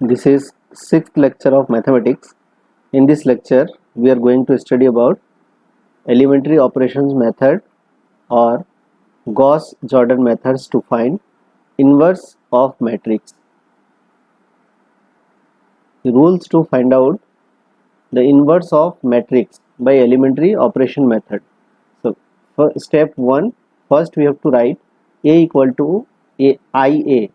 This is sixth lecture of mathematics. In this lecture, we are going to study about elementary operations method or Gauss-Jordan methods to find inverse of matrix. The rules to find out the inverse of matrix by elementary operation method. So, for step 1, first we have to write A equal to IA,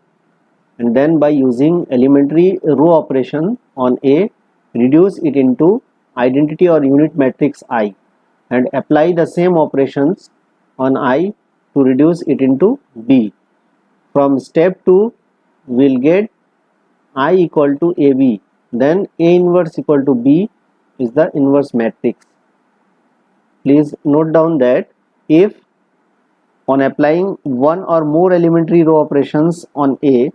and then by using elementary row operation on A, reduce it into identity or unit matrix I, and apply the same operations on I to reduce it into B. From step 2, we will get I equal to AB, then A inverse equal to B is the inverse matrix. Please note down that if on applying one or more elementary row operations on A,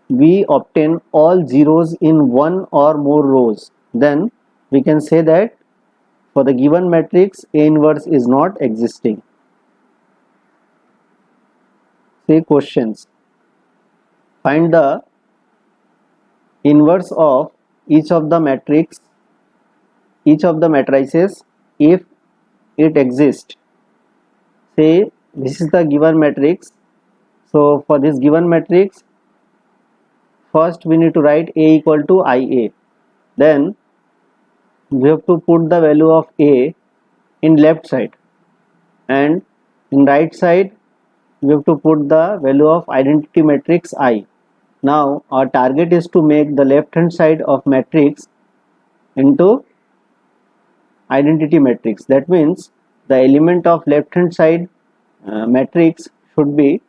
we obtain all zeros in one or more rows, then we can say that for the given matrix A inverse is not existing. Say questions. Find the inverse of each of the matrices if it exists. Say this is the given matrix. So for this given matrix, first we need to write A equal to IA. Then we have to put the value of A in left side, and in right side we have to put the value of identity matrix I. Now our target is to make the left hand side of matrix into identity matrix. That means the element of left hand side matrix should be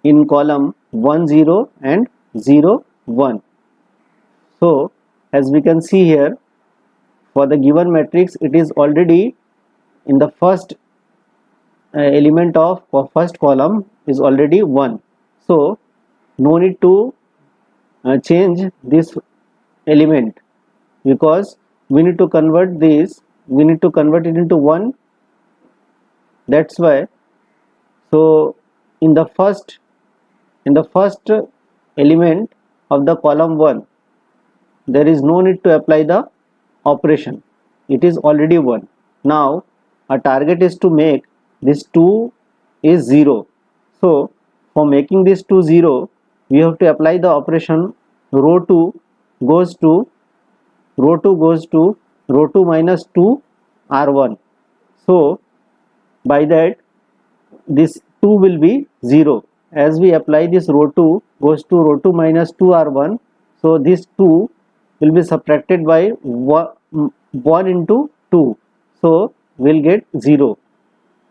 in column 1 0 and 0 1. So as we can see here, for the given matrix it is already in the first element of first column is already 1. So no need to change this element, because we need to convert it into 1. That's why, so in the first element of the column 1, there is no need to apply the operation, it is already 1. Now our target is to make this 2 is 0. So for making this 2 0, we have to apply the operation row 2 goes to row 2 minus 2 R1. So by that this 2 will be 0. As we apply this row 2 goes to row 2 minus 2 R1, so this 2 will be subtracted by 1 into 2, so we'll get 0.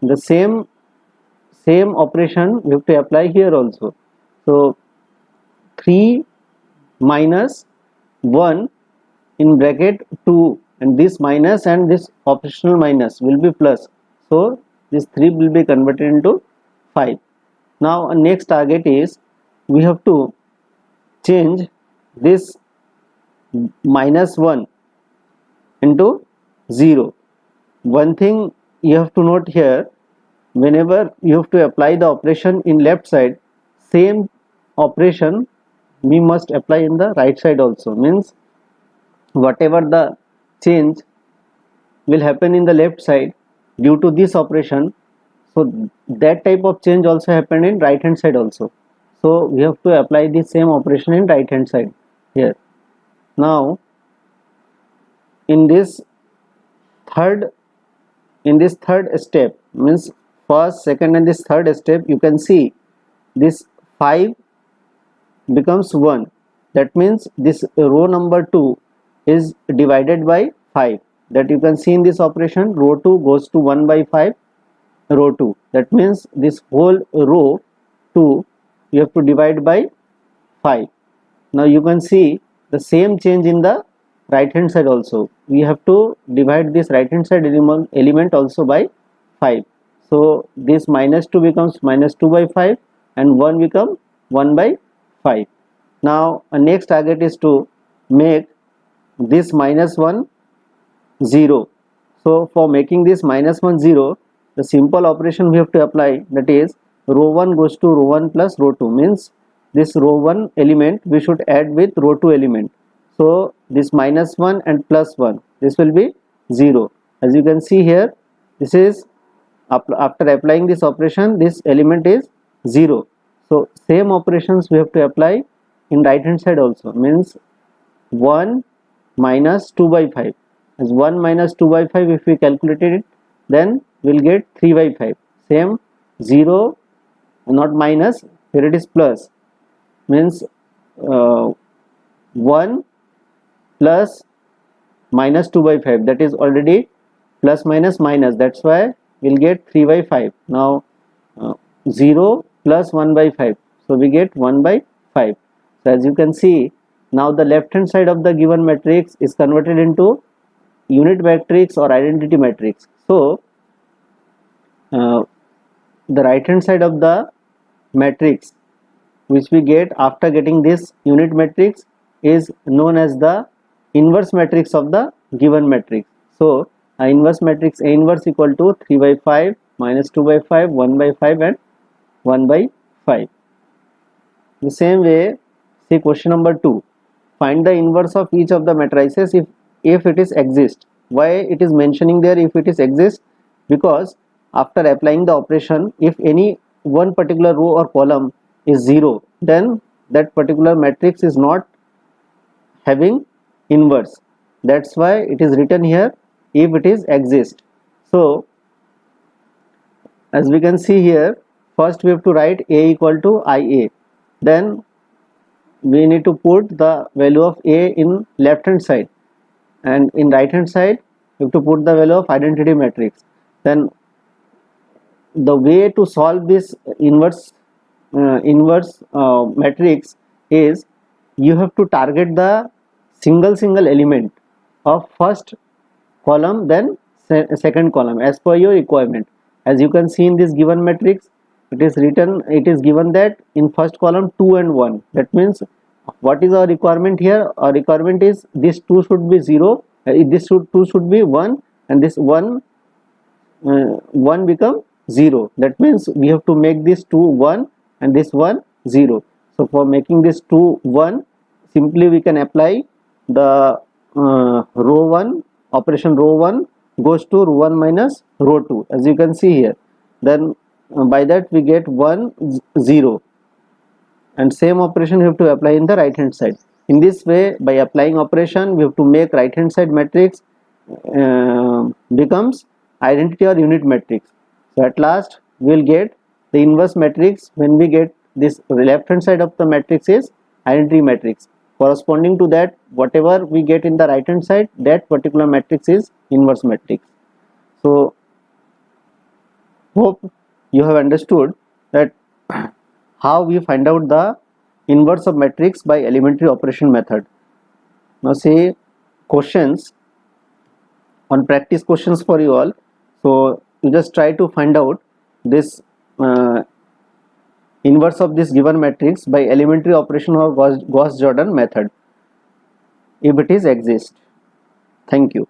The same operation we have to apply here also. So 3 minus 1 in bracket 2, and this minus and this operational minus will be plus, so this 3 will be converted into 5. Now our next target is we have to change this minus 1 into 0. One thing you have to note here, whenever you have to apply the operation in left side, same operation we must apply in the right side also. Means whatever the change will happen in the left side due to this operation, so that type of change also happen in right hand side also. So we have to apply the same operation in right hand side here. Now in this third step, means first, second and this third step, you can see this 5 becomes 1. That means this row number 2 is divided by 5. That you can see in this operation, row 2 goes to 1 by 5 row 2. That means this whole row 2 you have to divide by 5. Now you can see the same change in the right hand side also. We have to divide this right hand side element also by 5. So this minus 2 becomes minus 2 by 5 and 1 becomes 1 by 5. Now our next target is to make this minus 1 0. So for making this minus 1 0, the simple operation we have to apply, that is row 1 goes to row 1 plus row 2, means this row 1 element we should add with row 2 element. So this minus 1 and plus 1, this will be 0. As you can see here, this is after applying this operation, this element is 0. So same operations we have to apply in right hand side also, means 1 minus 2 by 5. As 1 minus 2 by 5, if we calculated it, then we will get 3 by 5. Same 0, not minus, here it is plus, means 1 plus minus 2 by 5, that is already plus minus minus, that's why we'll get 3 by 5. Now 0 plus 1 by 5, so we get 1 by 5. So as you can see, now the left hand side of the given matrix is converted into unit matrix or identity matrix. So the right hand side of the matrix which we get after getting this unit matrix is known as the inverse matrix of the given matrix. So a inverse matrix A inverse equal to 3 by 5 minus 2 by 5, 1 by 5 and 1 by 5. The same way, see question number 2. Find the inverse of each of the matrices if it is exist. Why it is mentioning there if it is exist? Because after applying the operation, if any one particular row or column is 0, then that particular matrix is not having inverse. That's why it is written here if it is exist. So as we can see here, first we have to write A equal to IA. Then we need to put the value of A in left hand side, and in right hand side you have to put the value of identity matrix. Then the way to solve this inverse matrix is you have to target the single element of first column, then second column as per your requirement. As you can see in this given matrix, it is given that in first column 2 and 1. That means what is our requirement here? Our requirement is this 2 should be 0, this 2 should be 1, and this 1 become 0. That means we have to make this 2 1 and this 1 0. So for making this 2 1, simply we can apply the row 1 operation. Row 1 goes to row 1 minus row 2, as you can see here. Then by that we get 1 0, and same operation we have to apply in the right hand side. In this way, by applying operation, we have to make right hand side matrix becomes identity or unit matrix. So at last we will get the inverse matrix when we get this left hand side of the matrix is identity matrix. Corresponding to that, whatever we get in the right hand side, that particular matrix is inverse matrix. So hope you have understood that how we find out the inverse of matrix by elementary operation method. Now say questions on practice questions for you all. So you just try to find out this inverse of this given matrix by elementary operation or Gauss-Jordan method if it is exist. Thank you.